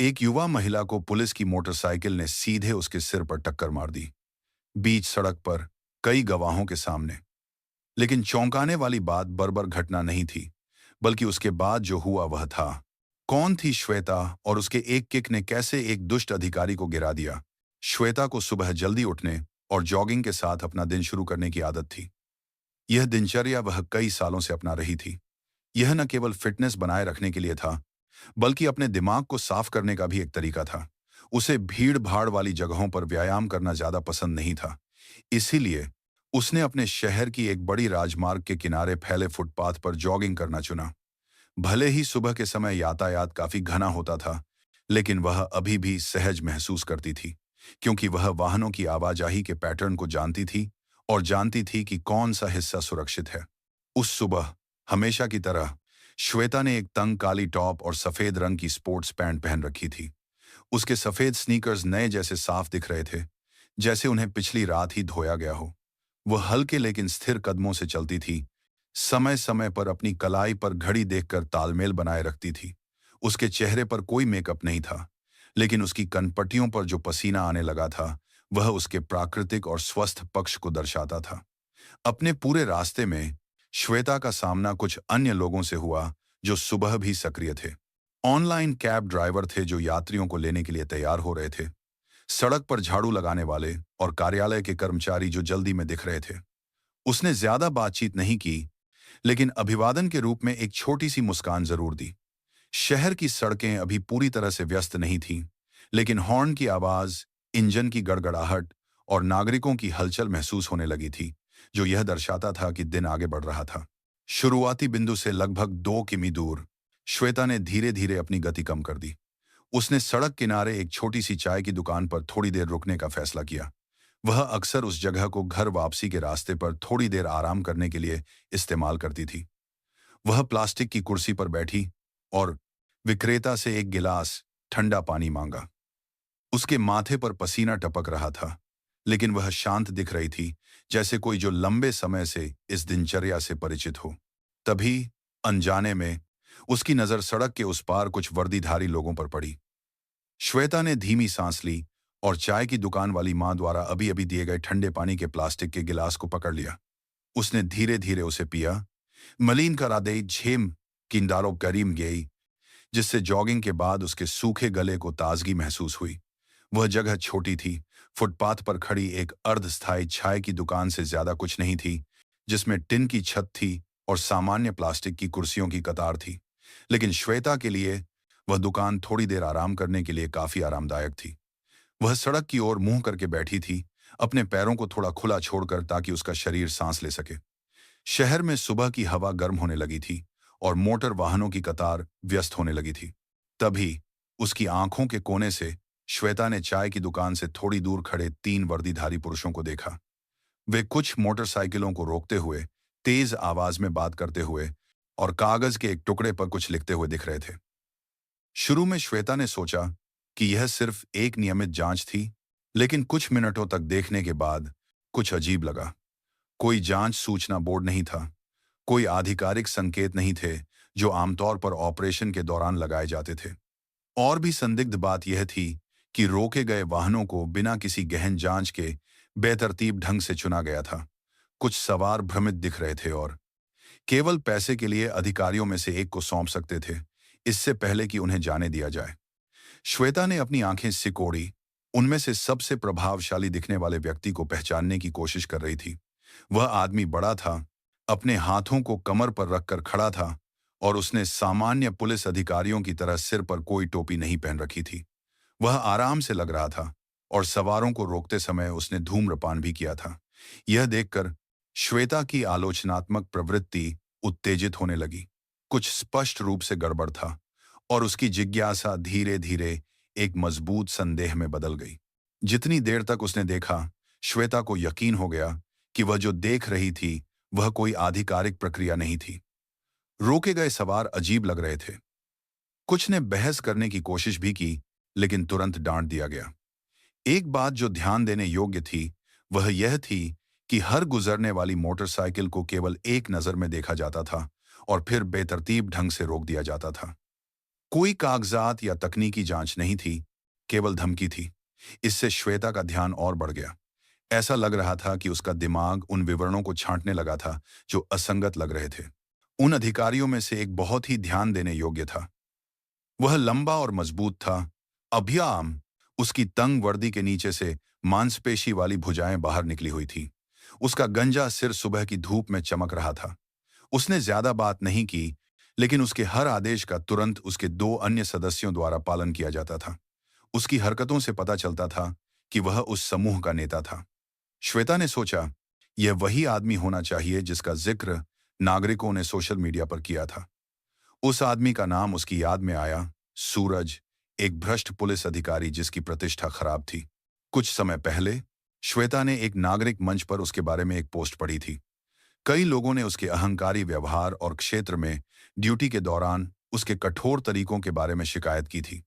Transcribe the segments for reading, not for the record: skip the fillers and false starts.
एक युवा महिला को पुलिस की मोटरसाइकिल ने सीधे उसके सिर पर टक्कर मार दी, बीच सड़क पर, कई गवाहों के सामने। लेकिन चौंकाने वाली बात बर्बर घटना नहीं थी, बल्कि उसके बाद जो हुआ वह था। कौन थी श्वेता और उसके एक किक ने कैसे एक दुष्ट अधिकारी को गिरा दिया। श्वेता को सुबह जल्दी उठने और जॉगिंग के साथ अपना दिन शुरू करने की आदत थी। यह दिनचर्या वह कई सालों से अपना रही थी। यह न केवल फिटनेस बनाए रखने के लिए था, बल्कि अपने दिमाग को साफ करने का भी एक तरीका था। उसे भीड़-भाड़ वाली जगहों पर व्यायाम करना ज्यादा पसंद नहीं था। इसीलिए उसने अपने शहर की एक बड़ी राजमार्ग के किनारे फैले फुटपाथ पर जॉगिंग करना चुना। भले ही सुबह के समय यातायात काफी घना होता था, लेकिन वह अभी भी सहज महसूस करती थी, क्योंकि वह वाहनों की आवाजाही के पैटर्न को जानती थी और जानती थी कि कौन सा हिस्सा सुरक्षित है। उस सुबह, हमेशा की तरह, श्वेता ने एक तंग काली टॉप और सफेद रंग की स्पोर्ट्स पैंट पहन रखी थी। उसके सफेद स्नीकर्स नए जैसे साफ दिख रहे थे, जैसे उन्हें पिछली रात ही धोया गया हो। वह हल्के लेकिन स्थिर कदमों से चलती थी, समय समय पर अपनी कलाई पर घड़ी देखकर तालमेल बनाए रखती थी। उसके चेहरे पर कोई मेकअप नहीं था, लेकिन उसकी कनपटियों पर जो पसीना आने लगा था, वह उसके प्राकृतिक और स्वस्थ पक्ष को दर्शाता था। अपने पूरे रास्ते में श्वेता का सामना कुछ अन्य लोगों से हुआ जो सुबह भी सक्रिय थे। ऑनलाइन कैब ड्राइवर थे जो यात्रियों को लेने के लिए तैयार हो रहे थे, सड़क पर झाड़ू लगाने वाले और कार्यालय के कर्मचारी जो जल्दी में दिख रहे थे। उसने ज्यादा बातचीत नहीं की, लेकिन अभिवादन के रूप में एक छोटी सी मुस्कान जरूर दी। शहर की सड़कें अभी पूरी तरह से व्यस्त नहीं थीं, लेकिन हॉर्न की आवाज, इंजन की गड़गड़ाहट और नागरिकों की हलचल महसूस होने लगी थी, जो यह दर्शाता था कि दिन आगे बढ़ रहा था। शुरुआती बिंदु से लगभग 2 किमी दूर, श्वेता ने धीरे धीरे अपनी गति कम कर दी। उसने सड़क किनारे एक छोटी सी चाय की दुकान पर थोड़ी देर रुकने का फैसला किया। वह अक्सर उस जगह को घर वापसी के रास्ते पर थोड़ी देर आराम करने के लिए इस्तेमाल करती थी। वह प्लास्टिक की कुर्सी पर बैठी और विक्रेता से एक गिलास ठंडा पानी मांगा। उसके माथे पर पसीना टपक रहा था, लेकिन वह शांत दिख रही थी, जैसे कोई जो लंबे समय से इस दिनचर्या से परिचित हो। तभी, अनजाने में, उसकी नजर सड़क के उस पार कुछ वर्दीधारी लोगों पर पड़ी। श्वेता ने धीमी सांस ली और चाय की दुकान वाली मां द्वारा अभी अभी दिए गए ठंडे पानी के प्लास्टिक के गिलास को पकड़ लिया। उसने धीरे धीरे उसे पिया। मलिन करादे झेम किंडारो करीम गई, जिससे जॉगिंग के बाद उसके सूखे गले को ताजगी महसूस हुई। वह जगह छोटी थी, फुटपाथ पर खड़ी एक अर्धस्थायी चाय की दुकान से ज्यादा कुछ नहीं थी, जिसमें टिन की छत थी और सामान्य प्लास्टिक की कुर्सियों की कतार थी। लेकिन श्वेता के लिए वह दुकान थोड़ी देर आराम करने के लिए काफी आरामदायक थी। वह सड़क की ओर मुंह करके बैठी थी, अपने पैरों को थोड़ा खुला छोड़कर ताकि उसका शरीर सांस ले सके। शहर में सुबह की हवा गर्म होने लगी थी और मोटर वाहनों की कतार व्यस्त होने लगी थी। तभी उसकी आंखों के कोने से श्वेता ने चाय की दुकान से थोड़ी दूर खड़े 3 वर्दीधारी पुरुषों को देखा। वे कुछ मोटरसाइकिलों को रोकते हुए, तेज आवाज में बात करते हुए और कागज के एक टुकड़े पर कुछ लिखते हुए दिख रहे थे। शुरू में श्वेता ने सोचा कि यह सिर्फ एक नियमित जांच थी, लेकिन कुछ मिनटों तक देखने के बाद कुछ अजीब लगा। कोई जांच सूचना बोर्ड नहीं था, कोई आधिकारिक संकेत नहीं थे जो आमतौर पर ऑपरेशन के दौरान लगाए जाते थे। और भी संदिग्ध बात यह थी कि रोके गए वाहनों को बिना किसी गहन जांच के बेतरतीब ढंग से चुना गया था। कुछ सवार भ्रमित दिख रहे थे और केवल पैसे के लिए अधिकारियों में से एक को सौंप सकते थे, इससे पहले कि उन्हें जाने दिया जाए। श्वेता ने अपनी आंखें सिकोड़ी, उनमें से सबसे प्रभावशाली दिखने वाले व्यक्ति को पहचानने की कोशिश कर रही थी। वह आदमी बड़ा था, अपने हाथों को कमर पर रखकर खड़ा था और उसने सामान्य पुलिस अधिकारियों की तरह सिर पर कोई टोपी नहीं पहन रखी थी। वह आराम से लग रहा था और सवारों को रोकते समय उसने धूम्रपान भी किया था। यह देखकर श्वेता की आलोचनात्मक प्रवृत्ति उत्तेजित होने लगी। कुछ स्पष्ट रूप से गड़बड़ था और उसकी जिज्ञासा धीरे धीरे एक मजबूत संदेह में बदल गई। जितनी देर तक उसने देखा, श्वेता को यकीन हो गया कि वह जो देख रही थी वह कोई आधिकारिक प्रक्रिया नहीं थी। रोके गए सवार अजीब लग रहे थे। कुछ ने बहस करने की कोशिश भी की, लेकिन तुरंत डांट दिया गया। एक बात जो ध्यान देने योग्य थी, वह यह थी कि हर गुजरने वाली मोटरसाइकिल को केवल एक नजर में देखा जाता था और फिर बेतरतीब ढंग से रोक दिया जाता था। कोई कागजात या तकनीकी जांच नहीं थी, केवल धमकी थी। इससे श्वेता का ध्यान और बढ़ गया। ऐसा लग रहा था कि उसका दिमाग उन विवरणों को छांटने लगा था जो असंगत लग रहे थे। उन अधिकारियों में से एक बहुत ही ध्यान देने योग्य था। वह लंबा और मजबूत था, अभियाम। उसकी तंग वर्दी के नीचे से मांसपेशी वाली भुजाएं बाहर निकली हुई थी। उसका गंजा सिर सुबह की धूप में चमक रहा था। उसने ज्यादा बात नहीं की, लेकिन उसके हर आदेश का तुरंत उसके दो अन्य सदस्यों द्वारा पालन किया जाता था। उसकी हरकतों से पता चलता था कि वह उस समूह का नेता था। श्वेता ने सोचा, यह वही आदमी होना चाहिए जिसका जिक्र नागरिकों ने सोशल मीडिया पर किया था। उस आदमी का नाम उसकी याद में आया, सूरज, एक भ्रष्ट पुलिस अधिकारी जिसकी प्रतिष्ठा खराब थी। कुछ समय पहले श्वेता ने एक नागरिक मंच पर उसके बारे में एक पोस्ट पढ़ी थी। कई लोगों ने उसके अहंकारी व्यवहार और क्षेत्र में ड्यूटी के दौरान उसके कठोर तरीकों के बारे में शिकायत की थी।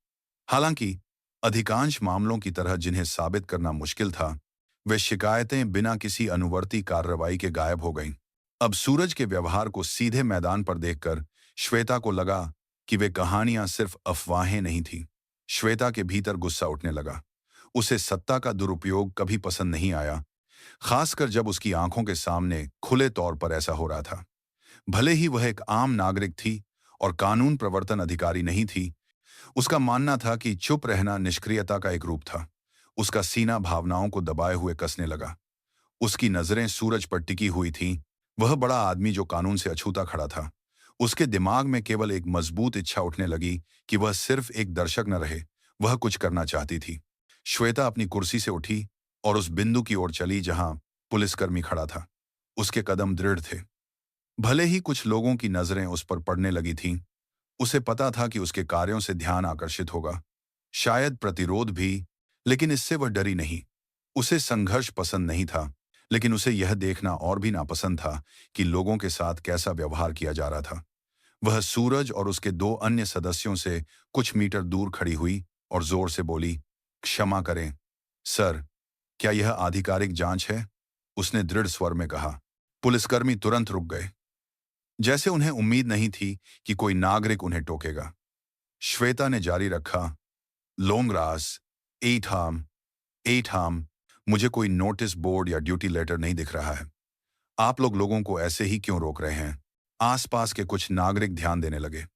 हालांकि अधिकांश मामलों की तरह जिन्हें साबित करना मुश्किल था, वे शिकायतें बिना किसी अनुवर्ती कार्रवाई के गायब हो गईं। अब सूरज के व्यवहार को सीधे मैदान पर देखकर श्वेता को लगा कि वे कहानियां सिर्फ अफवाहें नहीं थीं। श्वेता के भीतर गुस्सा उठने लगा। उसे सत्ता का दुरुपयोग कभी पसंद नहीं आया, खासकर जब उसकी आंखों के सामने खुले तौर पर ऐसा हो रहा था। भले ही वह एक आम नागरिक थी और कानून प्रवर्तन अधिकारी नहीं थी, उसका मानना था कि चुप रहना निष्क्रियता का एक रूप था। उसका सीना भावनाओं को दबाए हुए कसने लगा। उसकी नजरें सूरज पर टिकी हुई थीं, वह बड़ा आदमी जो कानून से अछूता खड़ा था। उसके दिमाग में केवल एक मजबूत इच्छा उठने लगी कि वह सिर्फ एक दर्शक न रहे, वह कुछ करना चाहती थी। श्वेता अपनी कुर्सी से उठी और उस बिंदु की ओर चली जहां पुलिसकर्मी खड़ा था। उसके कदम दृढ़ थे। भले ही कुछ लोगों की नजरें उस पर पड़ने लगी थीं, उसे पता था कि उसके कार्यों से ध्यान आकर्षित होगा, शायद प्रतिरोध भी, लेकिन इससे वह डरी नहीं। उसे संघर्ष पसंद नहीं था, लेकिन उसे यह देखना और भी नापसंद था कि लोगों के साथ कैसा व्यवहार किया जा रहा था। वह सूरज और उसके दो अन्य सदस्यों से कुछ मीटर दूर खड़ी हुई और जोर से बोली, क्षमा करें सर, क्या यह आधिकारिक जांच है? उसने दृढ़ स्वर में कहा। पुलिसकर्मी तुरंत रुक गए, जैसे उन्हें उम्मीद नहीं थी कि कोई नागरिक उन्हें टोकेगा। श्वेता ने जारी रखा, लोंगरास, एट हार्म, मुझे कोई नोटिस बोर्ड या ड्यूटी लेटर नहीं दिख रहा है। आप लोगों को ऐसे ही क्यों रोक रहे हैं? आसपास के कुछ नागरिक ध्यान देने लगे।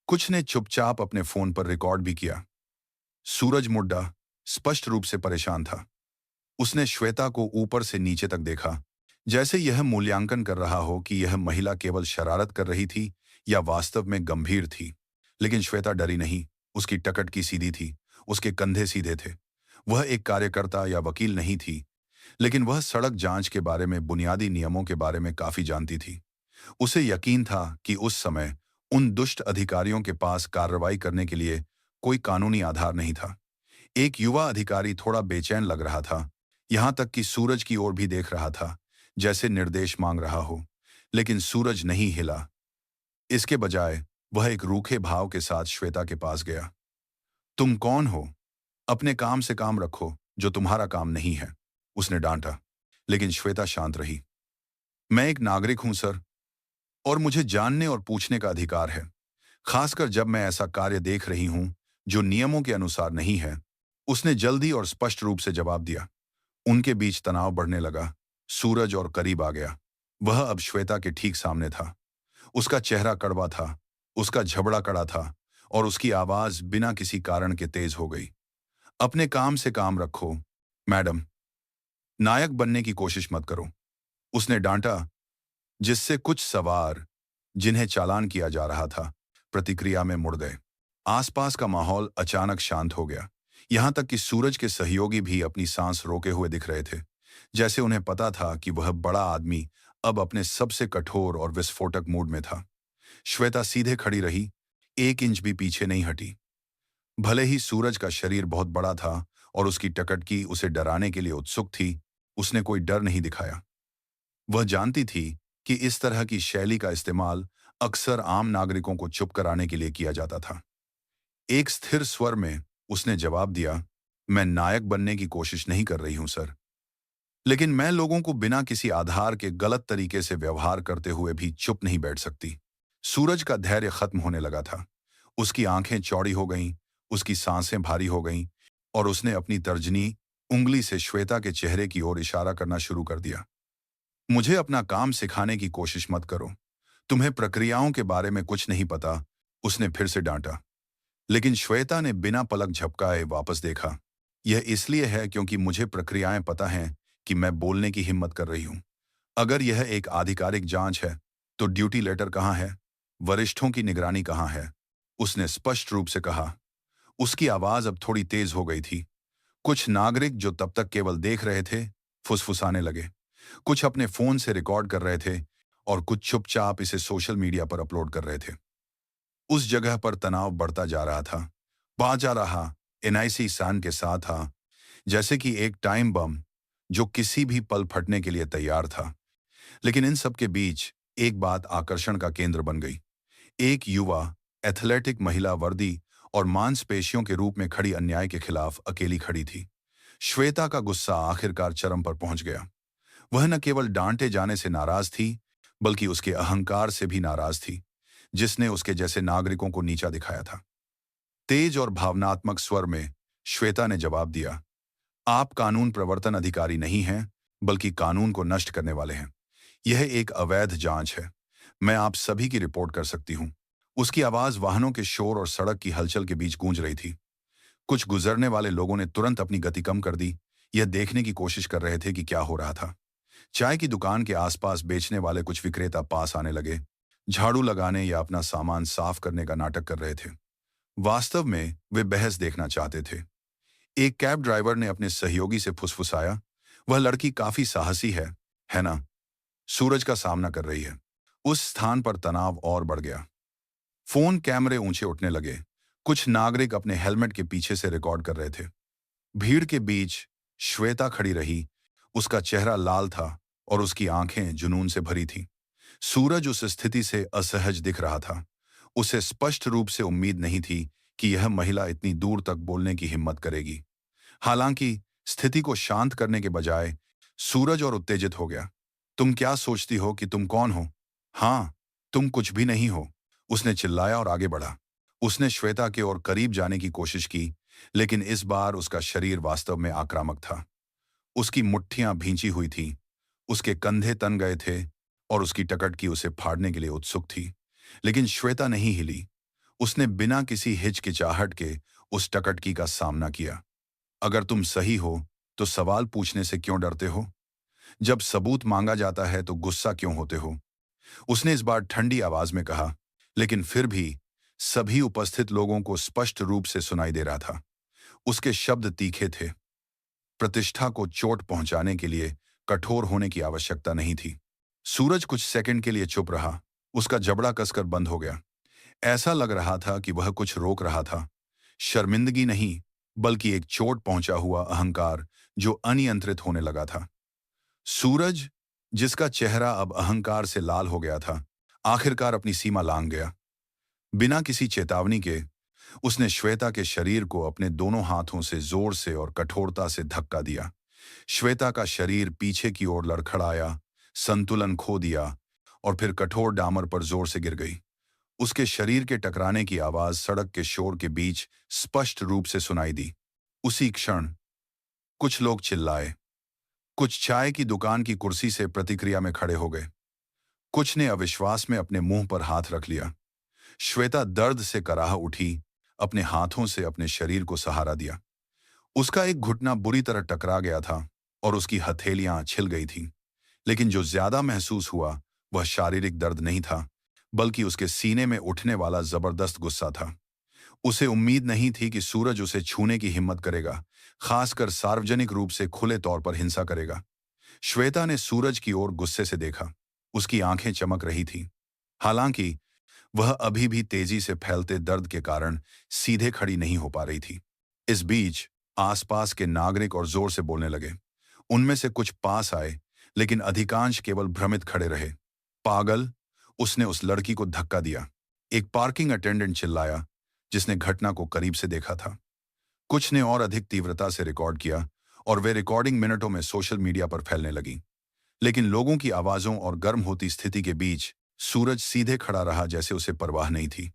कुछ ने चुपचाप अपने फोन पर रिकॉर्ड भी किया। सूरज मुड्डा स्पष्ट रूप से परेशान था। उसने श्वेता को ऊपर से नीचे तक देखा, जैसे यह मूल्यांकन कर रहा हो कि यह महिला केवल शरारत कर रही थी या वास्तव में गंभीर थी। लेकिन श्वेता डरी नहीं। उसकी टकटकी सीधी थी, उसके कंधे सीधे थे। वह एक कार्यकर्ता या वकील नहीं थी, लेकिन वह सड़क जांच के बारे में बुनियादी नियमों के बारे में काफी जानती थी। उसे यकीन था कि उस समय उन दुष्ट अधिकारियों के पास कार्रवाई करने के लिए कोई कानूनी आधार नहीं था। एक युवा अधिकारी थोड़ा बेचैन लग रहा था, यहां तक कि सूरज की ओर भी देख रहा था, जैसे निर्देश मांग रहा हो। लेकिन सूरज नहीं हिला। इसके बजाय वह एक रूखे भाव के साथ श्वेता के पास गया। तुम कौन हो? अपने काम से काम रखो, जो तुम्हारा काम नहीं है, उसने डांटा। लेकिन श्वेता शांत रही। मैं एक नागरिक हूं सर, और मुझे जानने और पूछने का अधिकार है, खासकर जब मैं ऐसा कार्य देख रही हूं जो नियमों के अनुसार नहीं है, उसने जल्दी और स्पष्ट रूप से जवाब दिया। उनके बीच तनाव बढ़ने लगा। सूरज और करीब आ गया। वह अब श्वेता के ठीक सामने था। उसका चेहरा कड़वा था, उसका झबड़ा कड़ा था, और उसकी आवाज बिना किसी कारण के तेज हो गई। अपने काम से काम रखो, मैडम। नायक बनने की कोशिश मत करो, उसने डांटा, जिससे कुछ सवार, जिन्हें चालान किया जा रहा था, प्रतिक्रिया में मुड़ गए। आसपास का माहौल अचानक शांत हो गया, यहां तक कि सूरज के सहयोगी भी अपनी सांस रोके हुए दिख रहे थे, जैसे उन्हें पता था कि वह बड़ा आदमी अब अपने सबसे कठोर और विस्फोटक मूड में था। श्वेता सीधे खड़ी रही, एक इंच भी पीछे नहीं हटी। भले ही सूरज का शरीर बहुत बड़ा था और उसकी टकटकी उसे डराने के लिए उत्सुक थी, उसने कोई डर नहीं दिखाया। वह जानती थी कि इस तरह की शैली का इस्तेमाल अक्सर आम नागरिकों को चुप कराने के लिए किया जाता था। एक स्थिर स्वर में उसने जवाब दिया, मैं नायक बनने की कोशिश नहीं कर रही हूं सर, लेकिन मैं लोगों को बिना किसी आधार के गलत तरीके से व्यवहार करते हुए भी चुप नहीं बैठ सकती। सूरज का धैर्य खत्म होने लगा था। उसकी आंखें चौड़ी हो गईं, उसकी सांसें भारी हो गईं और उसने अपनी तर्जनी उंगली से श्वेता के चेहरे की ओर इशारा करना शुरू कर दिया। मुझे अपना काम सिखाने की कोशिश मत करो। तुम्हें प्रक्रियाओं के बारे में कुछ नहीं पता, उसने फिर से डांटा। लेकिन श्वेता ने बिना पलक झपकाए वापस देखा। यह इसलिए है क्योंकि मुझे प्रक्रियाएं पता हैं कि मैं बोलने की हिम्मत कर रही हूं। अगर यह एक आधिकारिक जांच है, तो ड्यूटी लेटर कहाँ है? वरिष्ठों की निगरानी कहाँ है? उसने स्पष्ट रूप से कहा। उसकी आवाज अब थोड़ी तेज हो गई थी। कुछ नागरिक जो तब तक केवल देख रहे थे, फुसफुसाने लगे। कुछ अपने फोन से रिकॉर्ड कर रहे थे और कुछ चुपचाप इसे सोशल मीडिया पर अपलोड कर रहे थे। उस जगह पर तनाव बढ़ता जा रहा था। बाजा रहा एनआईसी सान के साथ था, जैसे कि एक टाइम बम जो किसी भी पल फटने के लिए तैयार था। लेकिन इन सब के बीच एक बात आकर्षण का केंद्र बन गई। एक युवा एथलेटिक महिला वर्दी और मांसपेशियों के रूप में खड़ी अन्याय के खिलाफ अकेली खड़ी थी। श्वेता का गुस्सा आखिरकार चरम पर पहुंच गया। वह न केवल डांटे जाने से नाराज थी, बल्कि उसके अहंकार से भी नाराज थी, जिसने उसके जैसे नागरिकों को नीचा दिखाया था। तेज और भावनात्मक स्वर में श्वेता ने जवाब दिया, आप कानून प्रवर्तन अधिकारी नहीं हैं, बल्कि कानून को नष्ट करने वाले हैं। यह एक अवैध जांच है। मैं आप सभी की रिपोर्ट कर सकती हूं। उसकी आवाज वाहनों के शोर और सड़क की हलचल के बीच गूंज रही थी। कुछ गुजरने वाले लोगों ने तुरंत अपनी गति कम कर दी। यह देखने की कोशिश कर रहे थे कि क्या हो रहा था। चाय की दुकान के आसपास बेचने वाले कुछ विक्रेता पास आने लगे, झाड़ू लगाने या अपना सामान साफ करने का नाटक कर रहे थे। वास्तव में वे बहस देखना चाहते थे। एक कैब ड्राइवर ने अपने सहयोगी से फुसफुसाया, वह लड़की काफी साहसी है ना? सूरज का सामना कर रही है। उस स्थान पर तनाव और बढ़ गया। फोन कैमरे ऊंचे उठने लगे। कुछ नागरिक अपने हेलमेट के पीछे से रिकॉर्ड कर रहे थे। भीड़ के बीच श्वेता खड़ी रही। उसका चेहरा लाल था और उसकी आंखें जुनून से भरी थीं। सूरज उस स्थिति से असहज दिख रहा था। उसे स्पष्ट रूप से उम्मीद नहीं थी कि यह महिला इतनी दूर तक बोलने की हिम्मत करेगी। हालांकि स्थिति को शांत करने के बजाय सूरज और उत्तेजित हो गया। तुम क्या सोचती हो कि तुम कौन हो? हाँ, तुम कुछ भी नहीं हो, उसने चिल्लाया और आगे बढ़ा। उसने श्वेता के ओर करीब जाने की कोशिश की, लेकिन इस बार उसका शरीर वास्तव में आक्रामक था। उसकी मुट्ठियां भींची हुई थीं, उसके कंधे तन गए थे और उसकी टकटकी उसे फाड़ने के लिए उत्सुक थी। लेकिन श्वेता नहीं हिली। उसने बिना किसी हिचकिचाहट के उस टकटकी का सामना किया। अगर तुम सही हो, तो सवाल पूछने से क्यों डरते हो? जब सबूत मांगा जाता है तो गुस्सा क्यों होते हो? उसने इस बार ठंडी आवाज में कहा, लेकिन फिर भी सभी उपस्थित लोगों को स्पष्ट रूप से सुनाई दे रहा था। उसके शब्द तीखे थे। प्रतिष्ठा को चोट पहुंचाने के लिए कठोर होने की आवश्यकता नहीं थी। सूरज कुछ सेकंड के लिए चुप रहा। उसका जबड़ा कसकर बंद हो गया। ऐसा लग रहा था कि वह कुछ रोक रहा था। शर्मिंदगी नहीं, बल्कि एक चोट पहुंचा हुआ अहंकार जो अनियंत्रित होने लगा था। सूरज, जिसका चेहरा अब अहंकार से लाल हो गया था, आखिरकार अपनी सीमा लांघ गया। बिना किसी चेतावनी के उसने श्वेता के शरीर को अपने दोनों हाथों से जोर से और कठोरता से धक्का दिया। श्वेता का शरीर पीछे की ओर लड़खड़ाया, संतुलन खो दिया और फिर कठोर डामर पर जोर से गिर गई। उसके शरीर के टकराने की आवाज सड़क के शोर के बीच स्पष्ट रूप से सुनाई दी। उसी क्षण कुछ लोग चिल्लाए। कुछ चाय की दुकान की कुर्सी से प्रतिक्रिया में खड़े हो गए। कुछ ने अविश्वास में अपने मुंह पर हाथ रख लिया। श्वेता दर्द से कराह उठी, अपने हाथों से अपने शरीर को सहारा दिया। उसका एक घुटना बुरी तरह टकरा गया था और उसकी हथेलियां छिल गई थीं। लेकिन जो ज्यादा महसूस हुआ वह शारीरिक दर्द नहीं था, बल्कि उसके सीने में उठने वाला जबरदस्त गुस्सा था। उसे उम्मीद नहीं थी कि सूरज उसे छूने की हिम्मत करेगा, खासकर सार्वजनिक रूप से खुले तौर पर हिंसा करेगा। श्वेता ने सूरज की ओर गुस्से से देखा। उसकी आंखें चमक रही थीं। हालांकि वह अभी भी तेजी से फैलते दर्द के कारण सीधे खड़ी नहीं हो पा रही थी। इस बीच आसपास के नागरिक और जोर से बोलने लगे। उनमें से कुछ पास आए, लेकिन अधिकांश केवल भ्रमित खड़े रहे। पागल, उसने उस लड़की को धक्का दिया, एक पार्किंग अटेंडेंट चिल्लाया, जिसने घटना को करीब से देखा था। कुछ ने और अधिक तीव्रता से रिकॉर्ड किया और वे रिकॉर्डिंग मिनटों में सोशल मीडिया पर फैलने लगी। लेकिन लोगों की आवाजों और गर्म होती स्थिति के बीच सूरज सीधे खड़ा रहा, जैसे उसे परवाह नहीं थी।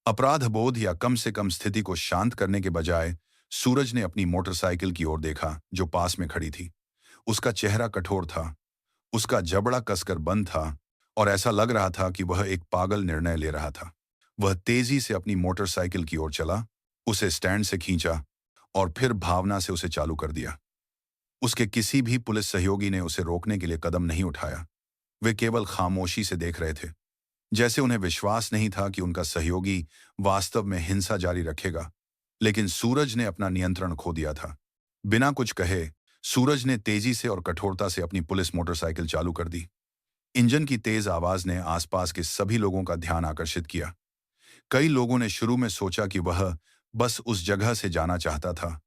अपराध बोध या कम से कम स्थिति को शांत करने के बजाय सूरज ने अपनी मोटरसाइकिल की ओर देखा जो पास में खड़ी थी। उसका चेहरा कठोर था, उसका जबड़ा कसकर बंद था और ऐसा लग रहा था कि वह एक पागल निर्णय ले रहा था। वह तेजी से अपनी मोटरसाइकिल की ओर चला, उसे स्टैंड से खींचा और फिर भावना से उसे चालू कर दिया। उसके किसी भी पुलिस सहयोगी ने उसे रोकने के लिए कदम नहीं उठाया। वे केवल खामोशी से देख रहे थे, जैसे उन्हें विश्वास नहीं था कि उनका सहयोगी वास्तव में हिंसा जारी रखेगा। लेकिन सूरज ने अपना नियंत्रण खो दिया था। बिना कुछ कहे सूरज ने तेजी से और कठोरता से अपनी पुलिस मोटरसाइकिल चालू कर दी। इंजन की तेज आवाज ने आसपास के सभी लोगों का ध्यान आकर्षित किया। कई लोगों ने शुरू में सोचा कि वह बस उस जगह से जाना चाहता था,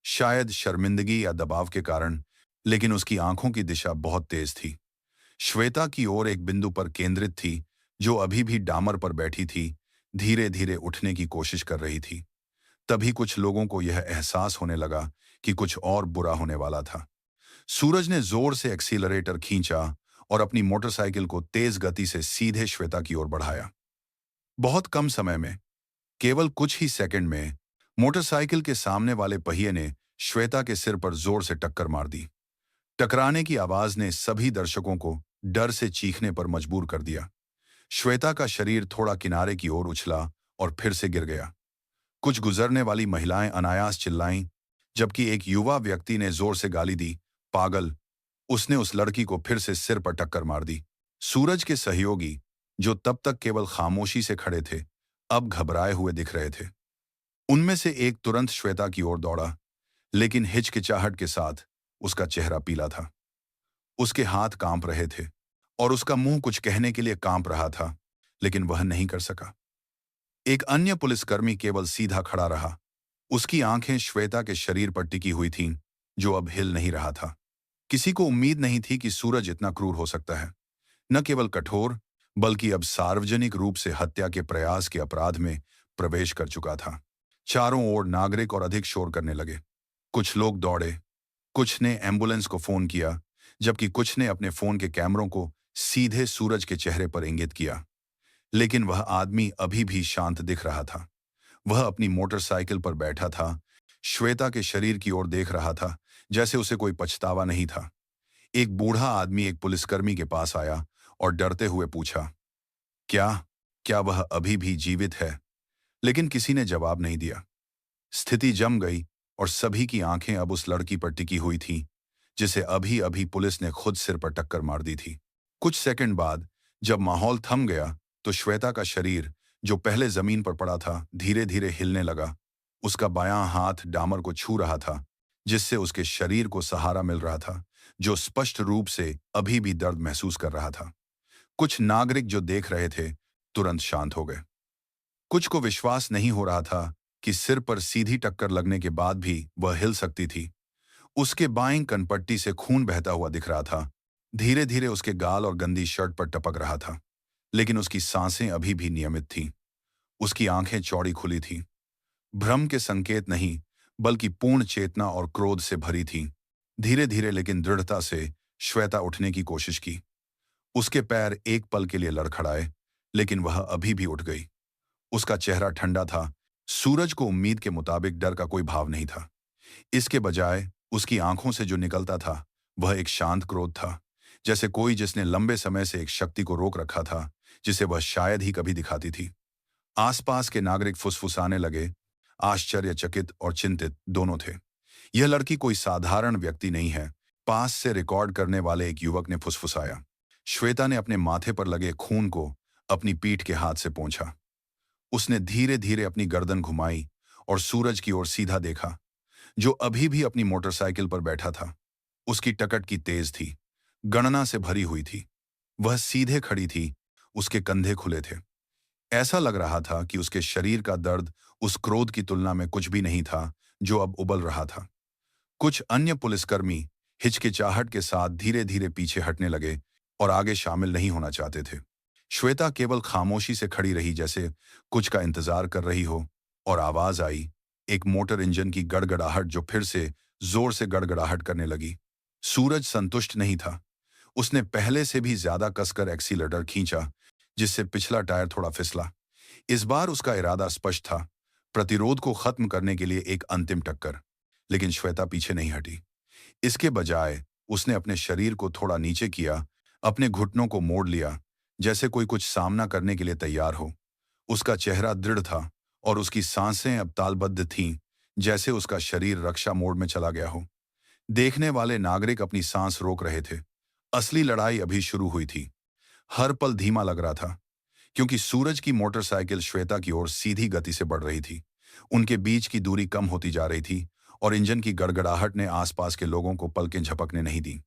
शायद शर्मिंदगी या दबाव के कारण, लेकिन उसकी आंखों की दिशा बहुत तेज थी। श्वेता की ओर एक बिंदु पर केंद्रित थी, जो अभी भी डामर पर बैठी थी, धीरे धीरे उठने की कोशिश कर रही थी। तभी कुछ लोगों को यह एहसास होने लगा कि कुछ और बुरा होने वाला था। सूरज ने जोर से एक्सीलरेटर खींचा और अपनी मोटरसाइकिल को तेज गति से सीधे श्वेता की ओर बढ़ाया। बहुत कम समय में, केवल कुछ ही सेकंड में, मोटरसाइकिल के सामने वाले पहिए ने श्वेता के सिर पर जोर से टक्कर मार दी। टकराने की आवाज ने सभी दर्शकों को डर से चीखने पर मजबूर कर दिया। श्वेता का शरीर थोड़ा किनारे की ओर उछला और फिर से गिर गया। कुछ गुजरने वाली महिलाएं अनायास चिल्लाईं, जबकि एक युवा व्यक्ति ने जोर से गाली दी, पागल। उसने उस लड़की को फिर से सिर पर टक्कर मार दी। सूरज के सहयोगी, जो तब तक केवल खामोशी से खड़े थे, अब घबराए हुए दिख रहे थे। उनमें से एक तुरंत श्वेता की ओर दौड़ा, लेकिन हिचकिचाहट के साथ। उसका चेहरा पीला था, उसके हाथ कांप रहे थे और उसका मुंह कुछ कहने के लिए कांप रहा था, लेकिन वह नहीं कर सका। एक अन्य पुलिसकर्मी केवल सीधा खड़ा रहा। उसकी आंखें श्वेता के शरीर पर टिकी हुई थीं, जो अब हिल नहीं रहा था। किसी को उम्मीद नहीं थी कि सूरज इतना क्रूर हो सकता है, न केवल कठोर, बल्कि अब सार्वजनिक रूप से हत्या के प्रयास के अपराध में प्रवेश कर चुका था। चारों ओर नागरिक और अधिक शोर करने लगे। कुछ लोग दौड़े, कुछ ने एम्बुलेंस को फोन किया, जबकि कुछ ने अपने फोन के कैमरों को सीधे सूरज के चेहरे पर इंगित किया। लेकिन वह आदमी अभी भी शांत दिख रहा था। वह अपनी मोटरसाइकिल पर बैठा था, श्वेता के शरीर की ओर देख रहा था, जैसे उसे कोई पछतावा नहीं था। एक बूढ़ा आदमी एक पुलिसकर्मी के पास आया और डरते हुए पूछा, क्या क्या वह अभी भी जीवित है? लेकिन किसी ने जवाब नहीं दिया। स्थिति जम गई और सभी की आंखें अब उस लड़की पर टिकी हुई थीं, जिसे अभी अभी पुलिस ने खुद सिर पर टक्कर मार दी थी। कुछ सेकंड बाद, जब माहौल थम गया, तो श्वेता का शरीर, जो पहले जमीन पर पड़ा था, धीरे धीरे हिलने लगा। उसका बायां हाथ डामर को छू रहा था, जिससे उसके शरीर को सहारा मिल रहा था, जो स्पष्ट रूप से अभी भी दर्द महसूस कर रहा था। कुछ नागरिक जो देख रहे थे, तुरंत शांत हो गए। कुछ को विश्वास नहीं हो रहा था कि सिर पर सीधी टक्कर लगने के बाद भी वह हिल सकती थी। उसके बाईं कनपट्टी से खून बहता हुआ दिख रहा था, धीरे धीरे उसके गाल और गंदी शर्ट पर टपक रहा था। लेकिन उसकी सांसें अभी भी नियमित थीं। उसकी आंखें चौड़ी खुली थीं। भ्रम के संकेत नहीं, बल्कि पूर्ण चेतना और क्रोध से भरी थीं। धीरे धीरे लेकिन दृढ़ता से श्वेता उठने की कोशिश की। उसके पैर एक पल के लिए लड़खड़ाए, लेकिन वह अभी भी उठ गई। उसका चेहरा ठंडा था। सूरज को उम्मीद के मुताबिक डर का कोई भाव नहीं था। इसके बजाय उसकी आंखों से जो निकलता था, वह एक शांत क्रोध था, जैसे कोई जिसने लंबे समय से एक शक्ति को रोक रखा था, जिसे वह शायद ही कभी दिखाती थी। आसपास के नागरिक फुसफुसाने लगे, आश्चर्यचकित और चिंतित दोनों थे। यह लड़की कोई साधारण व्यक्ति नहीं है, पास से रिकॉर्ड करने वाले एक युवक ने फुसफुसाया। श्वेता ने अपने माथे पर लगे खून को अपनी पीठ के हाथ से पोंछा। उसने धीरे धीरे अपनी गर्दन घुमाई और सूरज की ओर सीधा देखा, जो अभी भी अपनी मोटरसाइकिल पर बैठा था। उसकी टकटकी तेज थी, गणना से भरी हुई थी। वह सीधे खड़ी थी, उसके कंधे खुले थे। ऐसा लग रहा था कि उसके शरीर का दर्द उस क्रोध की तुलना में कुछ भी नहीं था, जो अब उबल रहा था। कुछ अन्य पुलिसकर्मी हिचकिचाहट के साथ धीरे धीरे पीछे हटने लगे और आगे शामिल नहीं होना चाहते थे। श्वेता केवल खामोशी से खड़ी रही, जैसे कुछ का इंतजार कर रही हो, और आवाज आई, एक मोटर इंजन की गड़गड़ाहट जो फिर से जोर से गड़गड़ाहट करने लगी। सूरज संतुष्ट नहीं था। उसने पहले से भी ज्यादा कसकर एक्सीलरेटर खींचा, जिससे पिछला टायर थोड़ा फिसला। इस बार उसका इरादा स्पष्ट था, प्रतिरोध को खत्म करने के लिए एक अंतिम टक्कर। लेकिन श्वेता पीछे नहीं हटी। इसके बजाय उसने अपने शरीर को थोड़ा नीचे किया, अपने घुटनों को मोड़ लिया, जैसे कोई कुछ सामना करने के लिए तैयार हो। उसका चेहरा दृढ़ था और उसकी सांसें अब तालबद्ध थीं, जैसे उसका शरीर रक्षा मोड में चला गया हो। देखने वाले नागरिक अपनी सांस रोक रहे थे। असली लड़ाई अभी शुरू हुई थी। हर पल धीमा लग रहा था, क्योंकि सूरज की मोटरसाइकिल श्वेता की ओर सीधी गति से बढ़ रही थी। उनके बीच की दूरी कम होती जा रही थी और इंजन की गड़गड़ाहट ने आसपास के लोगों को पलकें झपकने नहीं दी।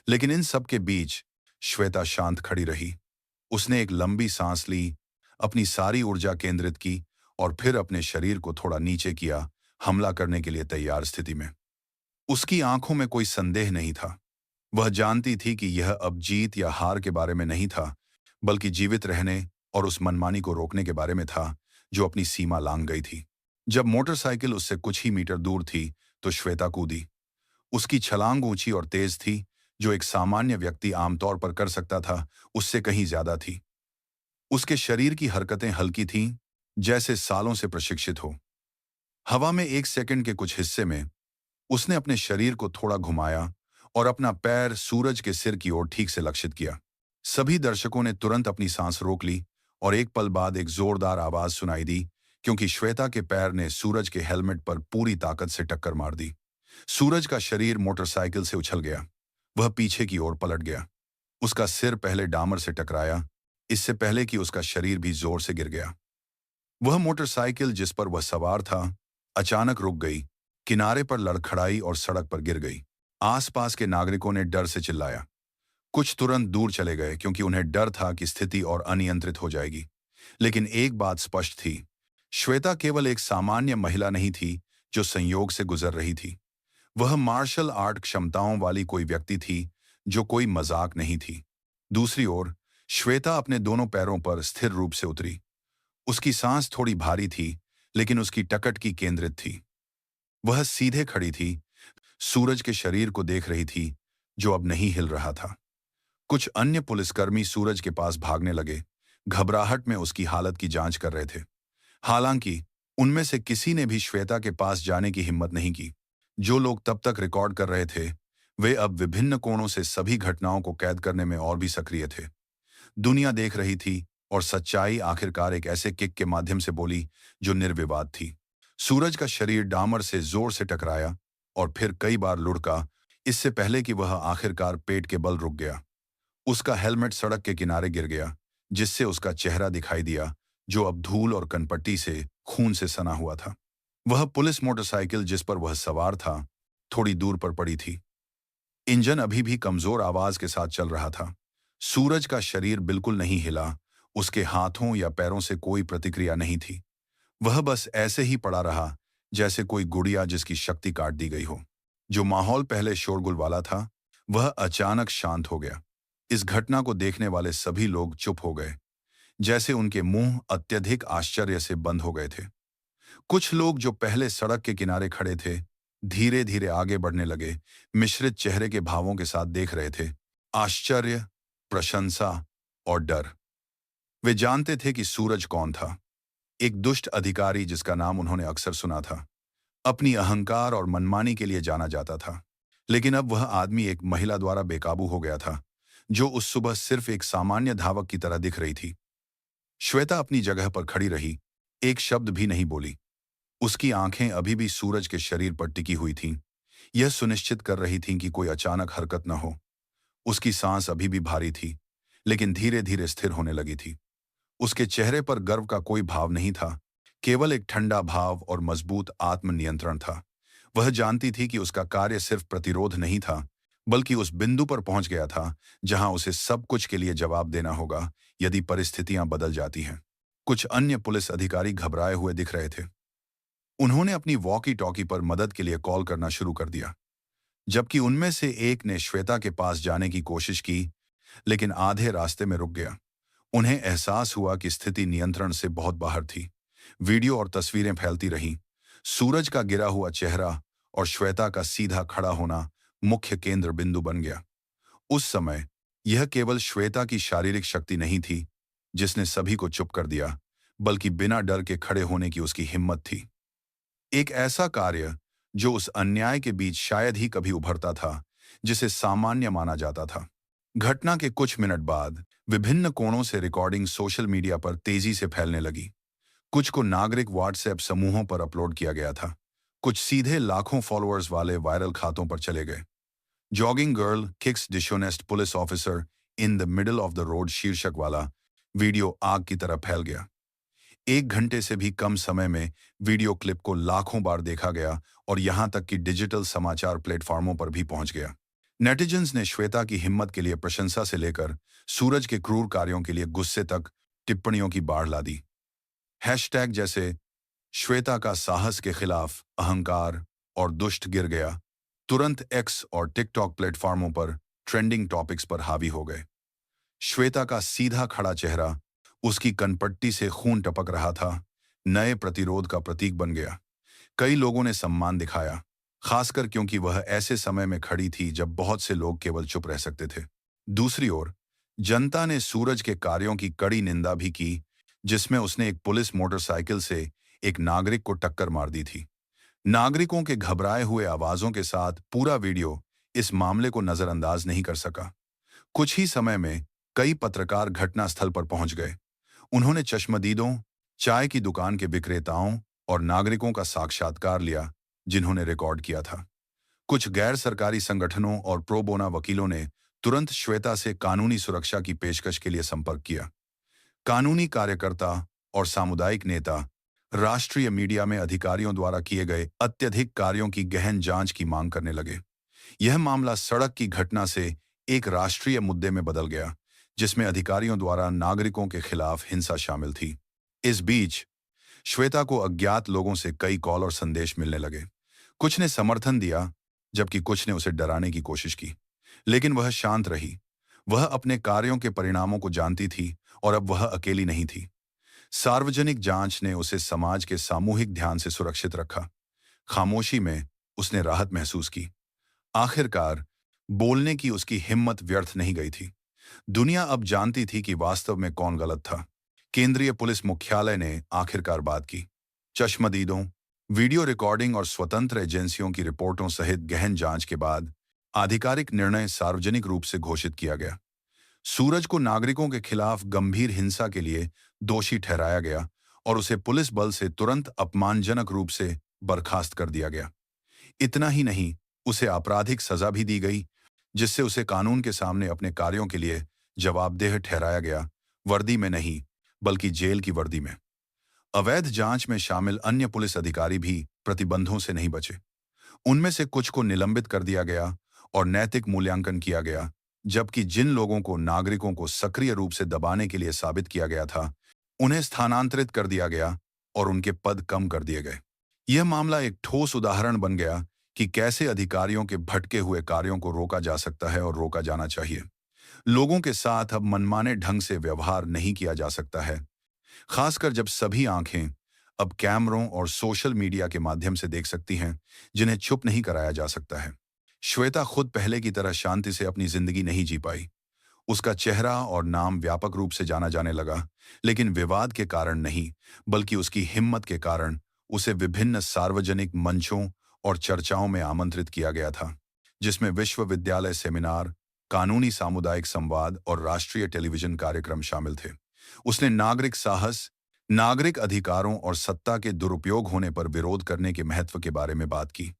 लेकिन इन सब के बीच श्वेता शांत खड़ी रही। उसने एक लंबी सांस ली, अपनी सारी ऊर्जा केंद्रित की और फिर अपने शरीर को थोड़ा नीचे किया, हमला करने के लिए तैयार स्थिति में। उसकी आंखों में कोई संदेह नहीं था। वह जानती थी कि यह अब जीत या हार के बारे में नहीं था, बल्कि जीवित रहने और उस मनमानी को रोकने के बारे में था जो अपनी सीमा लांघ गई थी। जब मोटरसाइकिल उससे कुछ ही मीटर दूर थी, तो श्वेता कूदी। उसकी छलांग ऊंची और तेज थी, जो एक सामान्य व्यक्ति आमतौर पर कर सकता था, उससे कहीं ज्यादा थी। उसके शरीर की हरकतें हल्की थीं, जैसे सालों से प्रशिक्षित हो। हवा में एक सेकंड के कुछ हिस्से में उसने अपने शरीर को थोड़ा घुमाया और अपना पैर सूरज के सिर की ओर ठीक से लक्षित किया। सभी दर्शकों ने तुरंत अपनी सांस रोक ली और एक पल बाद एक जोरदार आवाज सुनाई दी, क्योंकि श्वेता के पैर ने सूरज के हेलमेट पर पूरी ताकत से टक्कर मार दी। सूरज का शरीर मोटरसाइकिल से उछल गया। वह पीछे की ओर पलट गया। उसका सिर पहले डामर से टकराया, इससे पहले कि उसका शरीर भी जोर से गिर गया। वह मोटरसाइकिल जिस पर वह सवार था, अचानक रुक गई, किनारे पर लड़खड़ाई और सड़क पर गिर गई। आसपास के नागरिकों ने डर से चिल्लाया। कुछ तुरंत दूर चले गए, क्योंकि उन्हें डर था कि स्थिति और अनियंत्रित हो जाएगी। लेकिन एक बात स्पष्ट थी, श्वेता केवल एक सामान्य महिला नहीं थी जो संयोग से गुजर रही थी। वह मार्शल आर्ट क्षमताओं वाली कोई व्यक्ति थी, जो कोई मजाक नहीं थी। दूसरी ओर श्वेता अपने दोनों पैरों पर स्थिर रूप से उतरी। उसकी सांस थोड़ी भारी थी, लेकिन उसकी टकट की केंद्रित थी। वह सीधे खड़ी थी, सूरज के शरीर को देख रही थी, जो अब नहीं हिल रहा था। कुछ अन्य पुलिसकर्मी सूरज के पास भागने लगे, घबराहट में उसकी हालत की जांच कर रहे थे। हालांकि उनमें से किसी ने भी श्वेता के पास जाने की हिम्मत नहीं की। जो लोग तब तक रिकॉर्ड कर रहे थे, वे अब विभिन्न कोणों से सभी घटनाओं को कैद करने में और भी सक्रिय थे। दुनिया देख रही थी और सच्चाई आखिरकार एक ऐसे किक के माध्यम से बोली जो निर्विवाद थी। सूरज का शरीर डामर से जोर से टकराया और फिर कई बार लुढ़का, इससे पहले कि वह आखिरकार पेट के बल रुक गया। उसका हेलमेट सड़क के किनारे गिर गया, जिससे उसका चेहरा दिखाई दिया, जो अब धूल और कनपट्टी से खून से सना हुआ था। वह पुलिस मोटरसाइकिल जिस पर वह सवार था, थोड़ी दूर पर पड़ी थी। इंजन अभी भी कमजोर आवाज के साथ चल रहा था। सूरज का शरीर बिल्कुल नहीं हिला, उसके हाथों या पैरों से कोई प्रतिक्रिया नहीं थी। वह बस ऐसे ही पड़ा रहा, जैसे कोई गुड़िया जिसकी शक्ति काट दी गई हो। जो माहौल पहले शोरगुल वाला था, वह अचानक शांत हो गया। इस घटना को देखने वाले सभी लोग चुप हो गए, जैसे उनके मुंह अत्यधिक आश्चर्य से बंद हो गए थे। कुछ लोग जो पहले सड़क के किनारे खड़े थे, धीरे धीरे आगे बढ़ने लगे, मिश्रित चेहरे के भावों के साथ देख रहे थे। आश्चर्य, प्रशंसा और डर। वे जानते थे कि सूरज कौन था। एक दुष्ट अधिकारी जिसका नाम उन्होंने अक्सर सुना था, अपनी अहंकार और मनमानी के लिए जाना जाता था। लेकिन अब वह आदमी एक महिला द्वारा बेकाबू हो गया था, जो उस सुबह सिर्फ एक सामान्य धावक की तरह दिख रही थी। श्वेता अपनी जगह पर खड़ी रही, एक शब्द भी नहीं बोली। उसकी आंखें अभी भी सूरज के शरीर पर टिकी हुई थीं, यह सुनिश्चित कर रही थीं कि कोई अचानक हरकत न हो। उसकी सांस अभी भी भारी थी, लेकिन धीरे धीरे स्थिर होने लगी थी। उसके चेहरे पर गर्व का कोई भाव नहीं था, केवल एक ठंडा भाव और मजबूत आत्मनियंत्रण था। वह जानती थी कि उसका कार्य सिर्फ प्रतिरोध नहीं था, बल्कि उस बिंदु पर पहुंच गया था जहां उसे सब कुछ के लिए जवाब देना होगा यदि परिस्थितियां बदल जाती हैं। कुछ अन्य पुलिस अधिकारी घबराए हुए दिख रहे थे। उन्होंने अपनी वॉकी टॉकी पर मदद के लिए कॉल करना शुरू कर दिया, जबकि उनमें से एक ने श्वेता के पास जाने की कोशिश की, लेकिन आधे रास्ते में रुक गया। उन्हें एहसास हुआ कि स्थिति नियंत्रण से बहुत बाहर थी। वीडियो और तस्वीरें फैलती रहीं। सूरज का गिरा हुआ चेहरा और श्वेता का सीधा खड़ा होना मुख्य केंद्र बिंदु बन गया। उस समय यह केवल श्वेता की शारीरिक शक्ति नहीं थी जिसने सभी को चुप कर दिया, बल्कि बिना डर के खड़े होने की उसकी हिम्मत थी। एक ऐसा कार्य जो उस अन्याय के बीच शायद ही कभी उभरता था, जिसे सामान्य माना जाता था। घटना के कुछ मिनट बाद विभिन्न कोणों से रिकॉर्डिंग सोशल मीडिया पर तेजी से फैलने लगी। कुछ को नागरिक व्हाट्सएप समूहों पर अपलोड किया गया था, कुछ सीधे लाखों फॉलोअर्स वाले वायरल खातों पर चले गए। Jogging girl kicks dishonest police officer in the middle of the road शीर्षक वाला वीडियो आग की तरह फैल गया। 1 घंटे से भी कम समय में वीडियो क्लिप को लाखों बार देखा गया और यहां तक कि डिजिटल समाचार प्लेटफॉर्मों पर भी पहुंच गया। नेटिजन्स ने श्वेता की हिम्मत के लिए प्रशंसा से लेकर सूरज के क्रूर कार्यों के लिए गुस्से तक टिप्पणियों की बाढ़ ला दी। हैशटैग जैसे श्वेता का साहस के खिलाफ अहंकार और दुष्ट गिर गया तुरंत एक्स और टिकटॉक प्लेटफॉर्मों पर ट्रेंडिंग टॉपिक्स पर हावी हो गए। श्वेता का सीधा खड़ा चेहरा, उसकी कनपट्टी से खून टपक रहा था, नए प्रतिरोध का प्रतीक बन गया। कई लोगों ने सम्मान दिखाया, खासकर क्योंकि वह ऐसे समय में खड़ी थी जब बहुत से लोग केवल चुप रह सकते थे। दूसरी ओर जनता ने सूरज के कार्यों की कड़ी निंदा भी की, जिसमें उसने एक पुलिस मोटरसाइकिल से एक नागरिक को टक्कर मार दी थी। नागरिकों के घबराए हुए आवाजों के साथ पूरा वीडियो इस मामले को नजरअंदाज नहीं कर सका। कुछ ही समय में कई पत्रकार घटनास्थल पर पहुंच गए। उन्होंने चश्मदीदों, चाय की दुकान के विक्रेताओं और नागरिकों का साक्षात्कार लिया, जिन्होंने रिकॉर्ड किया था। कुछ गैर सरकारी संगठनों और प्रो बोना वकीलों ने तुरंत श्वेता से कानूनी सुरक्षा की पेशकश के लिए संपर्क किया। कानूनी कार्यकर्ता और सामुदायिक नेता राष्ट्रीय मीडिया में अधिकारियों द्वारा किए गए अत्यधिक कार्यों की गहन जांच की मांग करने लगे। यह मामला सड़क की घटना से एक राष्ट्रीय मुद्दे में बदल गया, जिसमें अधिकारियों द्वारा नागरिकों के खिलाफ हिंसा शामिल थी। इस बीच श्वेता को अज्ञात लोगों से कई कॉल और संदेश मिलने लगे। कुछ ने समर्थन दिया, जबकि कुछ ने उसे डराने की कोशिश की, लेकिन वह शांत रही। वह अपने कार्यों के परिणामों को जानती थी और अब वह अकेली नहीं थी। सार्वजनिक जांच ने उसे समाज के सामूहिक ध्यान से सुरक्षित रखा। खामोशी में उसने राहत महसूस की। आखिरकार बोलने की उसकी हिम्मत व्यर्थ नहीं गई थी। दुनिया अब जानती थी कि वास्तव में कौन गलत था। केंद्रीय पुलिस मुख्यालय ने आखिरकार बात की। चश्मदीदों, वीडियो रिकॉर्डिंग और स्वतंत्र एजेंसियों की रिपोर्टों सहित गहन जांच के बाद आधिकारिक निर्णय सार्वजनिक रूप से घोषित किया गया। सूरज को नागरिकों के खिलाफ गंभीर हिंसा के लिए दोषी ठहराया गया और उसे पुलिस बल से तुरंत अपमानजनक रूप से बर्खास्त कर दिया गया। इतना ही नहीं, उसे आपराधिक सजा भी दी गई, जिससे उसे कानून के सामने अपने कार्यों के लिए जवाबदेह ठहराया गया, वर्दी में नहीं, बल्कि जेल की वर्दी में। अवैध जांच में शामिल अन्य पुलिस अधिकारी भी प्रतिबंधों से नहीं बचे। उनमें से कुछ को निलंबित कर दिया गया और नैतिक मूल्यांकन किया गया, जबकि जिन लोगों को नागरिकों को सक्रिय रूप से दबाने के लिए साबित किया गया था, उन्हें स्थानांतरित कर दिया गया और उनके पद कम कर दिए गए। यह मामला एक ठोस उदाहरण बन गया कि कैसे अधिकारियों के भटके हुए कार्यों को रोका जा सकता है और रोका जाना चाहिए। लोगों के साथ अब मनमाने ढंग से व्यवहार नहीं किया जा सकता है, खासकर जब सभी आंखें अब कैमरों और सोशल मीडिया के माध्यम से देख सकती हैं, जिन्हें चुप नहीं कराया जा सकता है। श्वेता खुद पहले की तरह शांति से अपनी जिंदगी नहीं जी पाई। उसका चेहरा और नाम व्यापक रूप से जाना जाने लगा, लेकिन विवाद के कारण नहीं, बल्कि उसकी हिम्मत के कारण उसे विभिन्न सार्वजनिक मंचों और चर्चाओं में आमंत्रित किया गया था, जिसमें विश्वविद्यालय सेमिनार, कानूनी सामुदायिक संवाद और राष्ट्रीय टेलीविजन कार्यक्रम शामिल थे। उसने नागरिक साहस, नागरिक अधिकारों और सत्ता के दुरुपयोग होने पर विरोध करने के महत्व के बारे में बात की।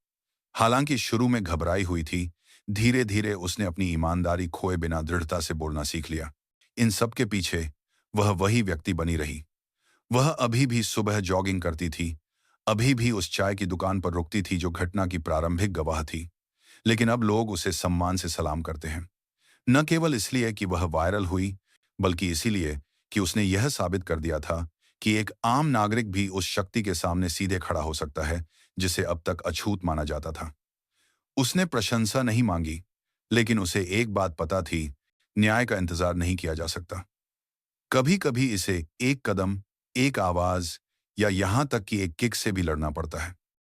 हालांकि शुरू में घबराई हुई थी, धीरे धीरे उसने अपनी ईमानदारी खोए बिना दृढ़ता से बोलना सीख लिया। इन सब के पीछे वह वही व्यक्ति बनी रही। वह अभी भी सुबह जॉगिंग करती थी, अभी भी उस चाय की दुकान पर रुकती थी जो घटना की प्रारंभिक गवाह थी। लेकिन अब लोग उसे सम्मान से सलाम करते हैं, न केवल इसलिए कि वह वायरल हुई, बल्कि इसीलिए कि उसने यह साबित कर दिया था कि एक आम नागरिक भी उस शक्ति के सामने सीधे खड़ा हो सकता है जिसे अब तक अछूत माना जाता था। उसने प्रशंसा नहीं मांगी, लेकिन उसे एक बात पता थी, न्याय का इंतजार नहीं किया जा सकता। कभी कभी इसे एक कदम, एक आवाज या यहां तक कि एक किक से भी लड़ना पड़ता है।